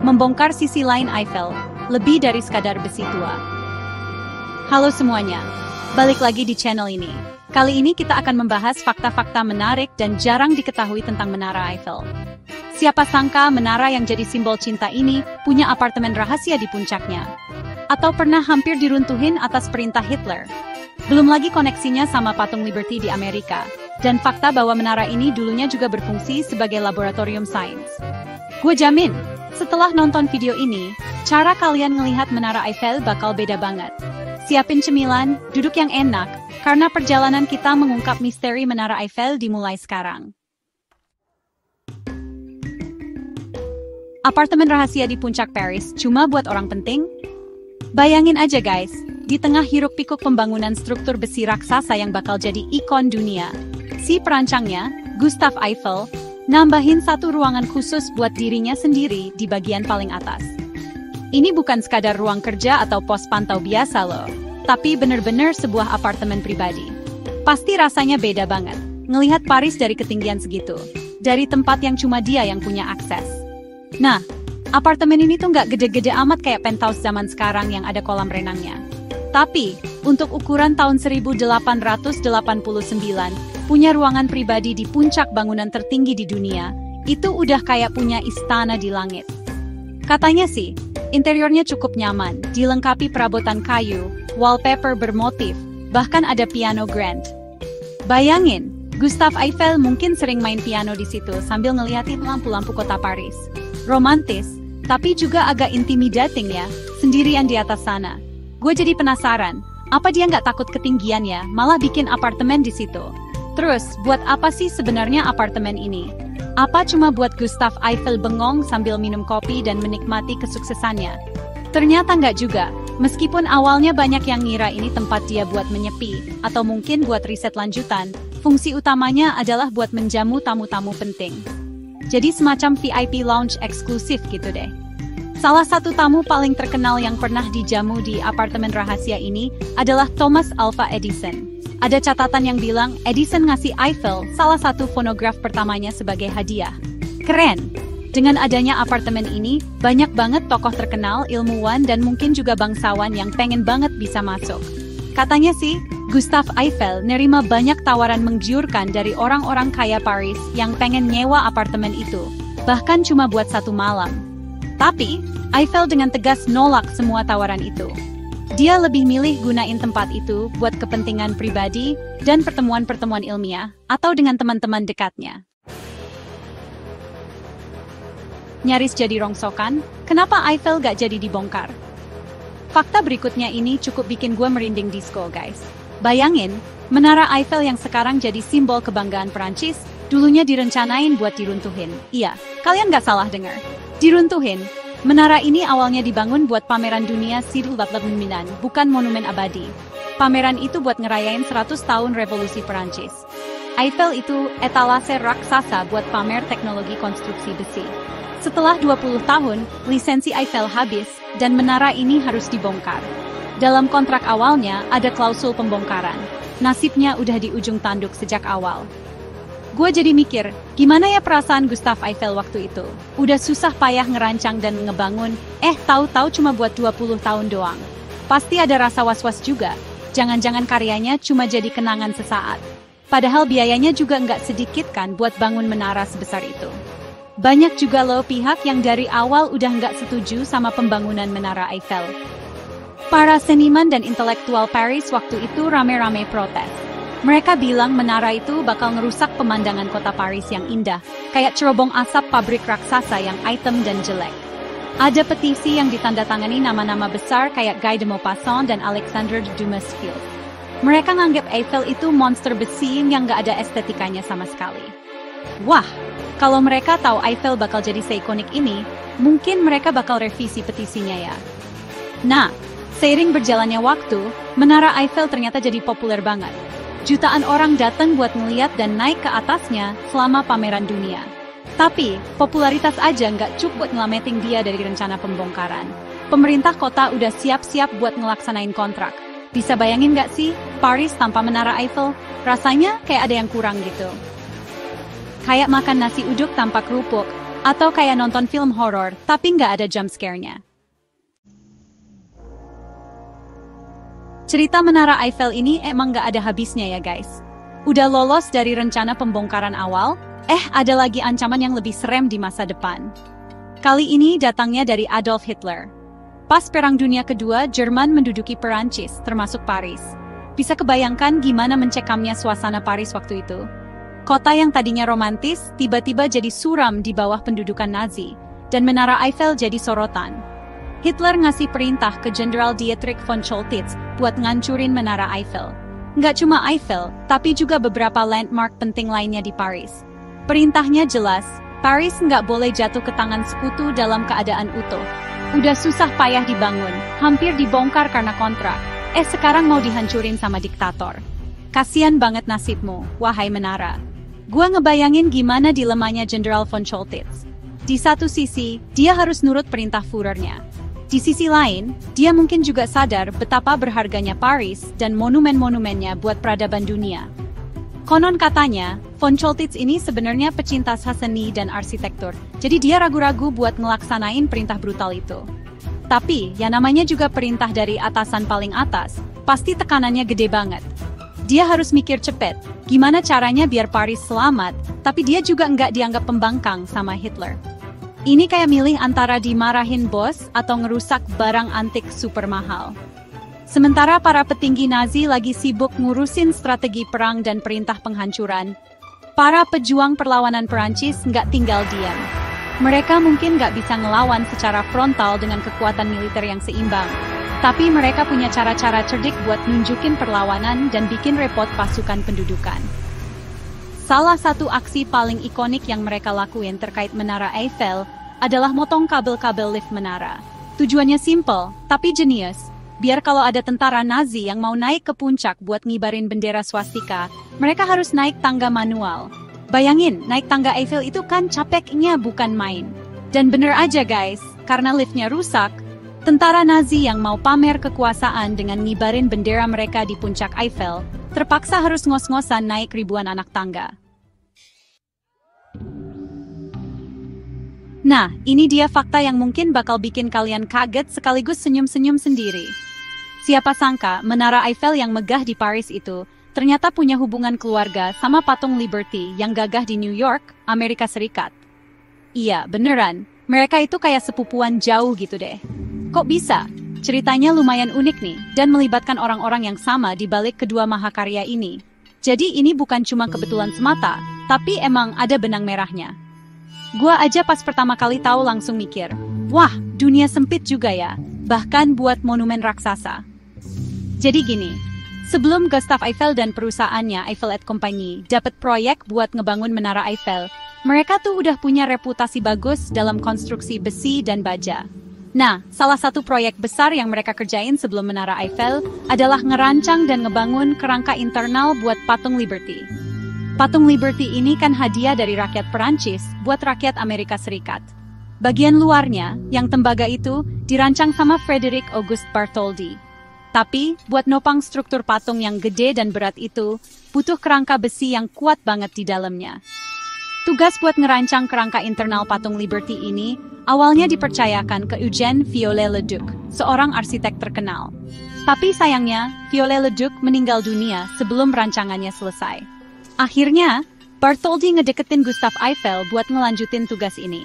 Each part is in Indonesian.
membongkar sisi lain Eiffel, lebih dari sekadar besi tua. Halo semuanya, balik lagi di channel ini. Kali ini kita akan membahas fakta-fakta menarik dan jarang diketahui tentang Menara Eiffel. Siapa sangka menara yang jadi simbol cinta ini punya apartemen rahasia di puncaknya. Atau pernah hampir diruntuhin atas perintah Hitler. Belum lagi koneksinya sama patung Liberty di Amerika. Dan fakta bahwa menara ini dulunya juga berfungsi sebagai laboratorium sains. Gue jamin, setelah nonton video ini, cara kalian ngelihat Menara Eiffel bakal beda banget. Siapin cemilan, duduk yang enak, karena perjalanan kita mengungkap misteri Menara Eiffel dimulai sekarang. Apartemen rahasia di puncak Paris cuma buat orang penting? Bayangin aja guys, di tengah hiruk-pikuk pembangunan struktur besi raksasa yang bakal jadi ikon dunia, si perancangnya, Gustave Eiffel, nambahin satu ruangan khusus buat dirinya sendiri di bagian paling atas. Ini bukan sekadar ruang kerja atau pos pantau biasa loh, tapi bener-bener sebuah apartemen pribadi. Pasti rasanya beda banget, ngelihat Paris dari ketinggian segitu, dari tempat yang cuma dia yang punya akses. Nah, apartemen ini tuh nggak gede-gede amat kayak penthouse zaman sekarang yang ada kolam renangnya. Tapi, untuk ukuran tahun 1889, punya ruangan pribadi di puncak bangunan tertinggi di dunia, itu udah kayak punya istana di langit. Katanya sih, interiornya cukup nyaman, dilengkapi perabotan kayu, wallpaper bermotif, bahkan ada piano grand. Bayangin, Gustave Eiffel mungkin sering main piano di situ sambil ngeliatin lampu-lampu kota Paris. Romantis, tapi juga agak intimidating ya, sendirian di atas sana. Gue jadi penasaran, apa dia nggak takut ketinggian ya, malah bikin apartemen di situ. Terus, buat apa sih sebenarnya apartemen ini? Apa cuma buat Gustave Eiffel bengong sambil minum kopi dan menikmati kesuksesannya? Ternyata nggak juga, meskipun awalnya banyak yang ngira ini tempat dia buat menyepi, atau mungkin buat riset lanjutan, fungsi utamanya adalah buat menjamu tamu-tamu penting. Jadi semacam VIP lounge eksklusif gitu deh. Salah satu tamu paling terkenal yang pernah dijamu di apartemen rahasia ini adalah Thomas Alva Edison. Ada catatan yang bilang Edison ngasih Eiffel salah satu fonograf pertamanya sebagai hadiah. Keren! Dengan adanya apartemen ini, banyak banget tokoh terkenal, ilmuwan, dan mungkin juga bangsawan yang pengen banget bisa masuk. Katanya sih, Gustave Eiffel nerima banyak tawaran menggiurkan dari orang-orang kaya Paris yang pengen nyewa apartemen itu, bahkan cuma buat satu malam. Tapi, Eiffel dengan tegas nolak semua tawaran itu. Dia lebih milih gunain tempat itu buat kepentingan pribadi dan pertemuan-pertemuan ilmiah atau dengan teman-teman dekatnya. Nyaris jadi rongsokan, kenapa Eiffel gak jadi dibongkar? Fakta berikutnya ini cukup bikin gue merinding disco guys. Bayangin, Menara Eiffel yang sekarang jadi simbol kebanggaan Perancis, dulunya direncanain buat diruntuhin. Iya, kalian gak salah dengar. Diruntuhin. Menara ini awalnya dibangun buat pameran dunia Sidul Batlemenan, bukan monumen abadi. Pameran itu buat ngerayain 100 tahun revolusi Perancis. Eiffel itu etalase raksasa buat pamer teknologi konstruksi besi. Setelah 20 tahun, lisensi Eiffel habis, dan menara ini harus dibongkar. Dalam kontrak awalnya, ada klausul pembongkaran. Nasibnya udah di ujung tanduk sejak awal. Gue jadi mikir, gimana ya perasaan Gustave Eiffel waktu itu? Udah susah payah ngerancang dan ngebangun, tahu-tahu cuma buat 20 tahun doang. Pasti ada rasa was-was juga, jangan-jangan karyanya cuma jadi kenangan sesaat. Padahal biayanya juga nggak sedikit kan buat bangun menara sebesar itu. Banyak juga loh pihak yang dari awal udah nggak setuju sama pembangunan Menara Eiffel. Para seniman dan intelektual Paris waktu itu rame-rame protes. Mereka bilang menara itu bakal ngerusak pemandangan kota Paris yang indah, kayak cerobong asap pabrik raksasa yang item dan jelek. Ada petisi yang ditandatangani nama-nama besar kayak Guy de Maupassant dan Alexandre de Dumas-Fils. Mereka nganggep Eiffel itu monster besi yang gak ada estetikanya sama sekali. Wah, kalau mereka tahu Eiffel bakal jadi seikonik ini, mungkin mereka bakal revisi petisinya ya. Nah, seiring berjalannya waktu, Menara Eiffel ternyata jadi populer banget. Jutaan orang datang buat ngeliat dan naik ke atasnya selama pameran dunia. Tapi, popularitas aja nggak cukup ngelametin dia dari rencana pembongkaran. Pemerintah kota udah siap-siap buat ngelaksanain kontrak. Bisa bayangin nggak sih, Paris tanpa Menara Eiffel? Rasanya kayak ada yang kurang gitu. Kayak makan nasi uduk tanpa kerupuk, Atau kayak nonton film horor, tapi nggak ada jump scare-nya. Cerita Menara Eiffel ini emang nggak ada habisnya ya guys. Udah lolos dari rencana pembongkaran awal, ada lagi ancaman yang lebih serem di masa depan. Kali ini datangnya dari Adolf Hitler. Pas Perang Dunia Kedua, Jerman menduduki Perancis, termasuk Paris. Bisa kebayangkan gimana mencekamnya suasana Paris waktu itu? Kota yang tadinya romantis, tiba-tiba jadi suram di bawah pendudukan Nazi, dan Menara Eiffel jadi sorotan. Hitler ngasih perintah ke Jenderal Dietrich von Choltitz buat ngancurin Menara Eiffel. Nggak cuma Eiffel, tapi juga beberapa landmark penting lainnya di Paris. Perintahnya jelas, Paris nggak boleh jatuh ke tangan sekutu dalam keadaan utuh. Udah susah payah dibangun, hampir dibongkar karena kontrak. Sekarang mau dihancurin sama diktator. Kasian banget nasibmu, wahai menara. Gua ngebayangin gimana dilemanya Jenderal von Choltitz. Di satu sisi, dia harus nurut perintah Führernya. Di sisi lain, dia mungkin juga sadar betapa berharganya Paris dan monumen-monumennya buat peradaban dunia. Konon katanya, von Choltitz ini sebenarnya pecinta seni dan arsitektur, jadi dia ragu-ragu buat ngelaksanain perintah brutal itu. Tapi, ya namanya juga perintah dari atasan paling atas, pasti tekanannya gede banget. Dia harus mikir cepet, gimana caranya biar Paris selamat, tapi dia juga nggak dianggap pembangkang sama Hitler. Ini kayak milih antara dimarahin bos atau ngerusak barang antik super mahal. Sementara para petinggi Nazi lagi sibuk ngurusin strategi perang dan perintah penghancuran, para pejuang perlawanan Perancis nggak tinggal diam. Mereka mungkin nggak bisa ngelawan secara frontal dengan kekuatan militer yang seimbang, tapi mereka punya cara-cara cerdik buat nunjukin perlawanan dan bikin repot pasukan pendudukan. Salah satu aksi paling ikonik yang mereka lakuin terkait Menara Eiffel adalah motong kabel-kabel lift menara. Tujuannya simple, tapi jenius. Biar kalau ada tentara Nazi yang mau naik ke puncak buat ngibarin bendera swastika, mereka harus naik tangga manual. Bayangin, naik tangga Eiffel itu kan capeknya bukan main. Dan bener aja guys, karena liftnya rusak, tentara Nazi yang mau pamer kekuasaan dengan ngibarin bendera mereka di puncak Eiffel, terpaksa harus ngos-ngosan naik ribuan anak tangga. Nah, ini dia fakta yang mungkin bakal bikin kalian kaget sekaligus senyum-senyum sendiri. Siapa sangka Menara Eiffel yang megah di Paris itu ternyata punya hubungan keluarga sama patung Liberty yang gagah di New York, Amerika Serikat. Iya, beneran. Mereka itu kayak sepupuan jauh gitu deh. Kok bisa? Ceritanya lumayan unik nih, dan melibatkan orang-orang yang sama di balik kedua mahakarya ini. Jadi ini bukan cuma kebetulan semata, tapi emang ada benang merahnya. Gua aja pas pertama kali tahu langsung mikir, wah, dunia sempit juga ya, bahkan buat monumen raksasa. Jadi gini, sebelum Gustave Eiffel dan perusahaannya Eiffel et Company dapat proyek buat ngebangun Menara Eiffel, mereka tuh udah punya reputasi bagus dalam konstruksi besi dan baja. Nah, salah satu proyek besar yang mereka kerjain sebelum Menara Eiffel adalah ngerancang dan ngebangun kerangka internal buat patung Liberty. Patung Liberty ini kan hadiah dari rakyat Perancis buat rakyat Amerika Serikat. Bagian luarnya, yang tembaga itu, dirancang sama Frederick Auguste Bartholdi. Tapi, buat nopang struktur patung yang gede dan berat itu, butuh kerangka besi yang kuat banget di dalamnya. Tugas buat ngerancang kerangka internal patung Liberty ini, awalnya dipercayakan ke Eugène Viollet-le-Duc, seorang arsitek terkenal. Tapi sayangnya, Viollet-le-Duc meninggal dunia sebelum rancangannya selesai. Akhirnya, Bartholdi ngedeketin Gustave Eiffel buat ngelanjutin tugas ini.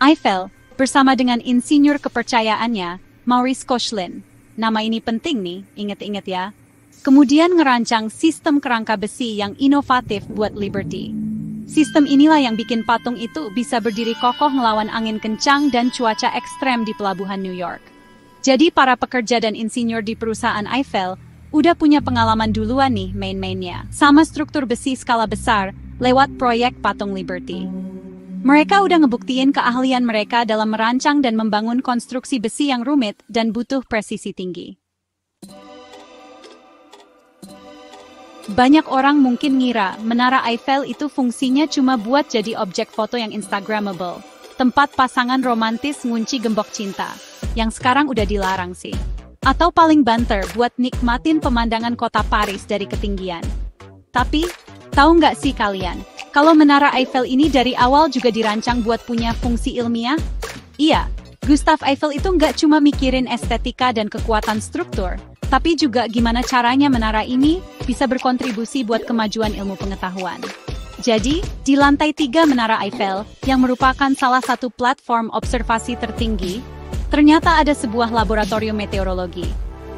Eiffel, bersama dengan insinyur kepercayaannya, Maurice Koechlin. Nama ini penting nih, inget-inget ya. Kemudian ngerancang sistem kerangka besi yang inovatif buat Liberty. Sistem inilah yang bikin patung itu bisa berdiri kokoh ngelawan angin kencang dan cuaca ekstrem di pelabuhan New York. Jadi para pekerja dan insinyur di perusahaan Eiffel udah punya pengalaman duluan nih main-mainnya sama struktur besi skala besar lewat proyek patung Liberty. Mereka udah ngebuktiin keahlian mereka dalam merancang dan membangun konstruksi besi yang rumit dan butuh presisi tinggi. Banyak orang mungkin ngira Menara Eiffel itu fungsinya cuma buat jadi objek foto yang Instagramable, tempat pasangan romantis ngunci gembok cinta, yang sekarang udah dilarang sih. Atau paling banter buat nikmatin pemandangan kota Paris dari ketinggian. Tapi, tahu nggak sih kalian, Kalau Menara Eiffel ini dari awal juga dirancang buat punya fungsi ilmiah? Iya, Gustave Eiffel itu nggak cuma mikirin estetika dan kekuatan struktur, tapi juga gimana caranya menara ini bisa berkontribusi buat kemajuan ilmu pengetahuan. Jadi, di lantai 3 Menara Eiffel, yang merupakan salah satu platform observasi tertinggi, ternyata ada sebuah laboratorium meteorologi.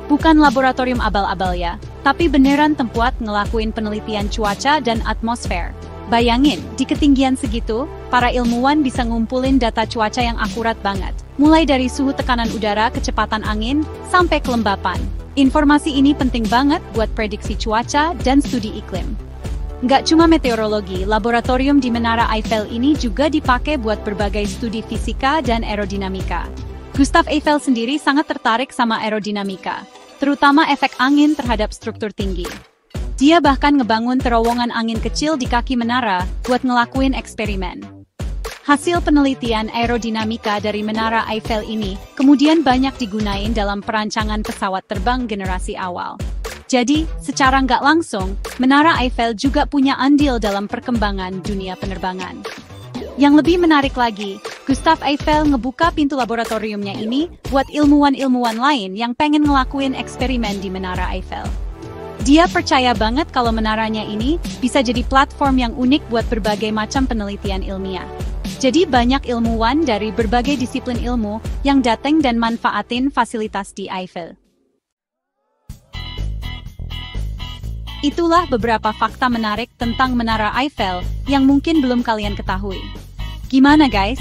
Bukan laboratorium abal-abal ya, tapi beneran tempat ngelakuin penelitian cuaca dan atmosfer. Bayangin, di ketinggian segitu, para ilmuwan bisa ngumpulin data cuaca yang akurat banget. Mulai dari suhu tekanan udara, kecepatan angin, sampai kelembapan. Informasi ini penting banget buat prediksi cuaca dan studi iklim. Nggak cuma meteorologi, laboratorium di Menara Eiffel ini juga dipakai buat berbagai studi fisika dan aerodinamika. Gustave Eiffel sendiri sangat tertarik sama aerodinamika, terutama efek angin terhadap struktur tinggi. Dia bahkan ngebangun terowongan angin kecil di kaki menara buat ngelakuin eksperimen. Hasil penelitian aerodinamika dari Menara Eiffel ini kemudian banyak digunain dalam perancangan pesawat terbang generasi awal. Jadi, secara nggak langsung, Menara Eiffel juga punya andil dalam perkembangan dunia penerbangan. Yang lebih menarik lagi, Gustave Eiffel ngebuka pintu laboratoriumnya ini buat ilmuwan-ilmuwan lain yang pengen ngelakuin eksperimen di Menara Eiffel. Dia percaya banget kalau menaranya ini bisa jadi platform yang unik buat berbagai macam penelitian ilmiah. Jadi banyak ilmuwan dari berbagai disiplin ilmu yang datang dan manfaatin fasilitas di Eiffel. Itulah beberapa fakta menarik tentang Menara Eiffel yang mungkin belum kalian ketahui. Gimana guys?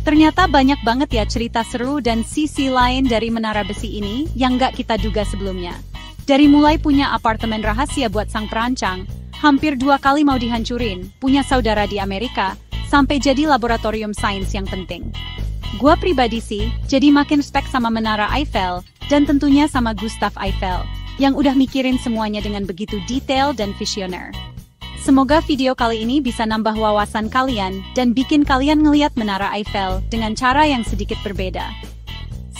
Ternyata banyak banget ya cerita seru dan sisi lain dari menara besi ini yang nggak kita duga sebelumnya. Dari mulai punya apartemen rahasia buat sang perancang, hampir 2 kali mau dihancurin, punya saudara di Amerika, sampai jadi laboratorium sains yang penting. Gua pribadi sih, jadi makin respect sama Menara Eiffel, dan tentunya sama Gustave Eiffel, yang udah mikirin semuanya dengan begitu detail dan visioner. Semoga video kali ini bisa nambah wawasan kalian, dan bikin kalian ngeliat Menara Eiffel dengan cara yang sedikit berbeda.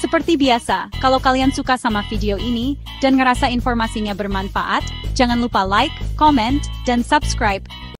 Seperti biasa, kalau kalian suka sama video ini dan ngerasa informasinya bermanfaat, jangan lupa like, comment, dan subscribe